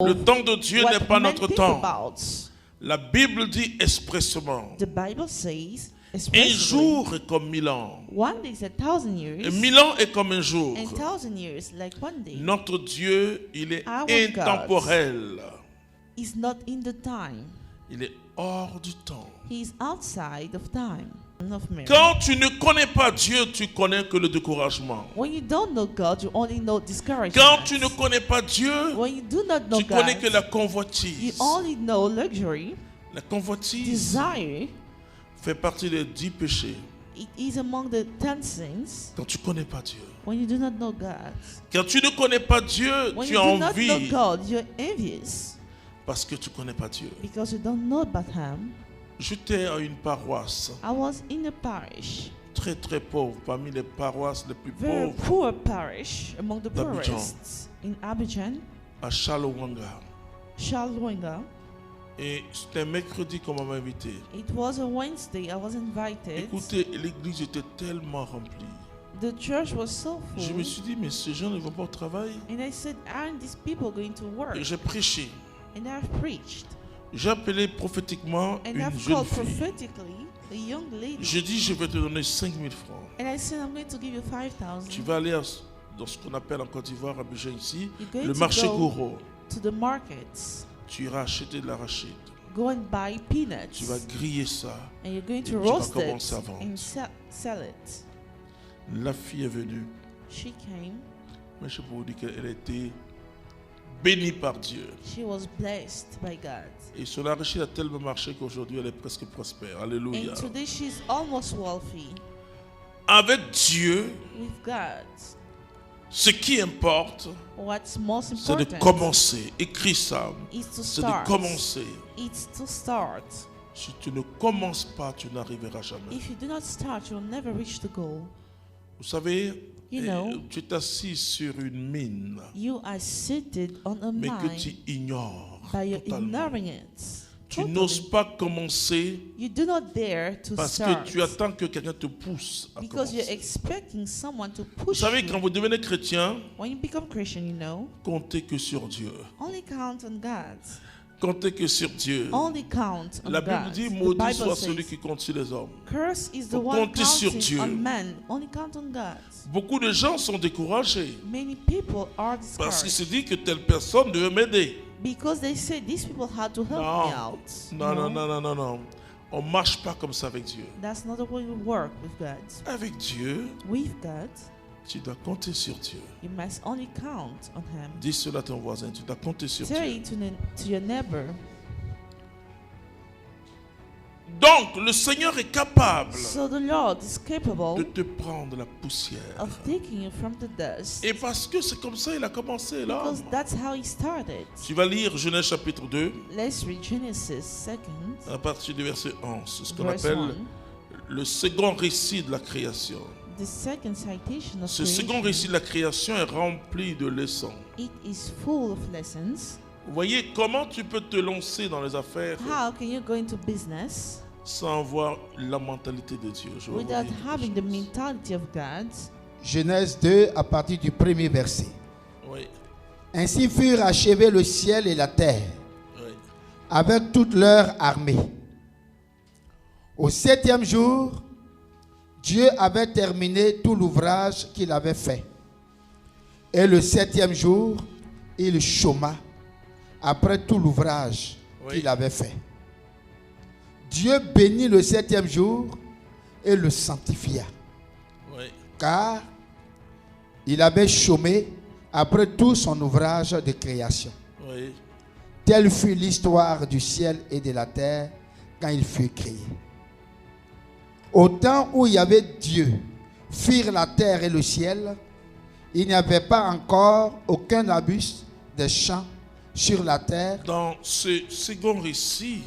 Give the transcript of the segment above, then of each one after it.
Le temps de Dieu n'est pas notre temps. About. La Bible dit expressément. The Bible says, Un jour est comme 1000 ans. one day is 1,000 years. Et 1000 ans est comme un jour. And 1,000 years like one day. Notre Dieu, il est Our intemporel. Is not in the time. Il est hors du temps. He is outside of time. Of Mary. Quand tu ne connais pas Dieu, tu connais que le découragement. When you don't know God, you only know discouragement. Quand tu ne connais pas Dieu, when you do not know tu God, connais que la you convoitise. only know luxury. La convoitise Desire. fait partie des 10 péchés. It is among the 10 sins. Quand tu ne connais pas Dieu. When you do not know God. Quand tu ne connais pas Dieu, When tu you as do not envie know God, you're envious. parce que tu ne connais pas Dieu. Because you don't know about Him. J'étais à une paroisse I was in a parish. très très pauvre, parmi les paroisses les plus Very pauvres poor parish among the d'Abidjan. poorest in Abidjan, à Chalowanga. Charloinga. Et c'était un mercredi qu'on m'a invité. It was a Wednesday. I was invited. Écoutez, l'église était tellement remplie. The church was so Je me full. suis dit, mais ces gens ne vont pas au travail. And I said, aren't these people going to work? Et j'ai prêché. And I've preached. J'ai appelé prophétiquement And une I've jeune called fille. prophetically a young lady. Je dis, je vais te donner 5000 francs. And I said, I'm going to give you 5,000. Tu vas aller dans ce qu'on appelle en Côte d'Ivoire, à Abidjan ici, You're going le to marché go Gouro. to the markets. Tu iras acheter de l'arachide. Go and buy peanuts. Tu vas griller ça. And you're going Et to tu vas roast commencer à it vendre. and sell it. La fille est venue. She came. Mais je peux vous dire qu'elle a été bénie par Dieu. She was blessed by God. Et son arachide a tellement marché qu'aujourd'hui elle est presque prospère. Alléluia. And today she's almost wealthy. Avec Dieu, With God, ce qui importe, what's most c'est de important commencer. Écris ça. is to C'est de start. commencer. It's to start. Si tu ne commences pas, tu n'arriveras jamais. If you do not start, you'll never reach the goal. Vous savez, You know, tu es assis sur une mine, you are seated on a mais que mine tu ignores by your totalement. ignorance. Tu Totally. n'oses pas commencer You do not dare to parce start que tu attends que quelqu'un te pousse à because you're commencer. expecting someone to Vous push savez, quand you. vous devenez chrétien, When you become Christian, you know, comptez que sur Dieu. only count on God. Comptez que sur Dieu. Only count on La Bible God. dit, The maudit Bible soit celui says, qui compte sur les hommes. curse is the Faut one compter sur counting Dieu. on man. Only count on God. Beaucoup de gens sont découragés Many people are parce qu'ils se discouraged disent que telle personne devait m'aider. because they say these people had to help Non. me out. Non, non, non, non, non, non. On ne marche pas comme ça avec Dieu. That's not the way we work with God. Avec Dieu, With God, tu dois compter sur Dieu. you must only count on Him. Dis cela à ton voisin, tu dois compter sur Tell Dieu. it to your neighbor. Donc, le Seigneur est capable So the Lord is de capable te prendre la poussière. of taking you from the dust. Et parce que c'est comme ça, il a commencé là. Because that's how He started. Tu vas lire Genèse chapitre 2, Let's read Genesis 2, à partir du verset 11. C'est ce qu'on verse appelle 1. le second récit de la création. The second citation of Ce second creation. récit de la création est rempli de leçons. It is full of lessons. Vous voyez comment tu peux te lancer dans les affaires How can you go into business sans avoir la mentalité de Dieu. Je vais vous without dire quelque having the chose. mentality of God? Genèse 2 à partir du premier verset. Oui, Ainsi furent achevés le ciel et la terre, oui. avec toute leur armée. Au 7e jour, Dieu avait terminé tout l'ouvrage qu'il avait fait. Et le 7e jour, il chôma après tout l'ouvrage Oui. qu'il avait fait. Dieu bénit le 7e jour et le sanctifia, Oui. car il avait chômé après tout son ouvrage de création. Oui. Telle fut l'histoire du ciel et de la terre quand il fut créé. Au temps où il y avait Dieu, firent la terre et le ciel, il n'y avait pas encore aucun arbuste des champs sur la terre. Dans ce second récit,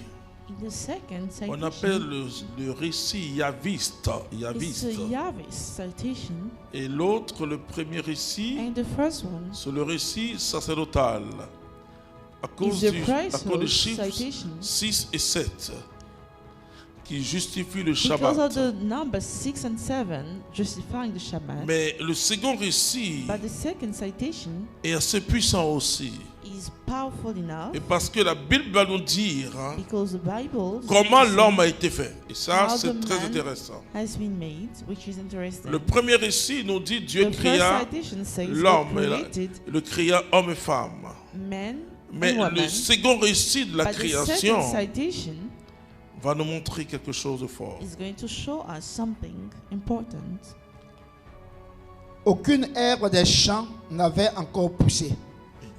In the second on citation, appelle le récit yaviste. it's Yaviste. a Yahweh citation, Et l'autre, le premier récit, and the first one c'est le récit sacerdotal. À cause is the des priesthood chiffres citation, 6 et 7, qui justifie le Because of Shabbat. the numbers 6 and 7 justifying the Shabbat. Mais le second récit But the second citation est assez puissant aussi. is powerful enough Et parce que la Bible va nous dire hein, because the Bible comment says l'homme a été fait. Et ça, how c'est the très man intéressant. has been made, which is interesting. Le premier récit nous dit Dieu The first créa citation says l'homme, God et created le créa homme et femme. men Mais and le women. second récit de la But the second création citation va nous montrer quelque chose de fort. is going to show us something important. Aucune herbe des champs n'avait encore poussé,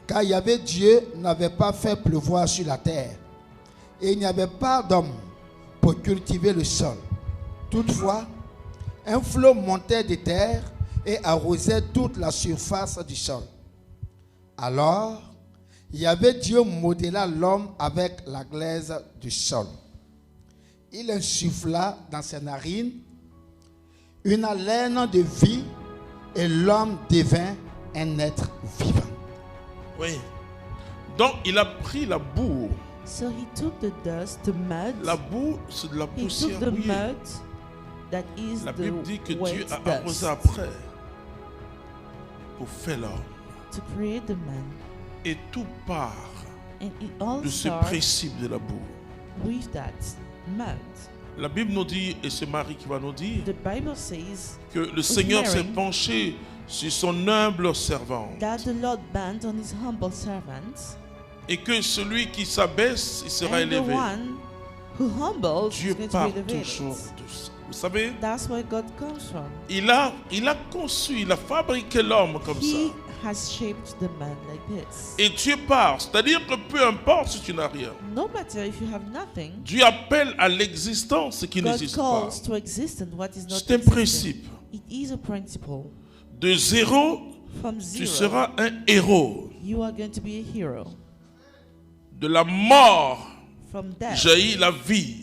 car Yahvé Dieu n'avait pas fait pleuvoir sur la terre, et il n'y avait pas d'homme pour cultiver le sol. Toutefois, un flot montait des terres et arrosait toute la surface du sol. Alors, Yahvé Dieu modéla l'homme avec la glaise du sol. Il insuffla dans ses narines une haleine de vie, et l'homme devint un être vivant. Oui. Donc, il a pris la boue. So he took the dust, the mud. La boue, c'est de la He poussière took the mouillée. mud that is La the Bible dit que wet Dieu a dust arrosé après pour faire l'homme. to create the man. Et tout part And it all de ce starts principe de la boue. with that mud. La Bible nous dit, et c'est Marie qui va nous dire, The Bible says que le Seigneur s'est Mary penché sur son humble servante. that the Lord bent on his humble servants, Et que celui qui s'abaisse, il sera and the élevé. one who humbles Dieu is going to part be elevated. toujours de ça. Vous savez, That's where God comes from. il a conçu, il a fabriqué l'homme comme He ça. has shaped the man like this. Et Dieu part, c'est-à-dire que peu importe si tu n'as rien, No matter if you have nothing, Dieu appelle à l'existence ce qui God n'existe pas. calls to existence what is not C'est un existent. principe. It is a principle. De zéro, From tu zero, seras un héros. you are going to be a hero. De la mort From death jaillit la vie.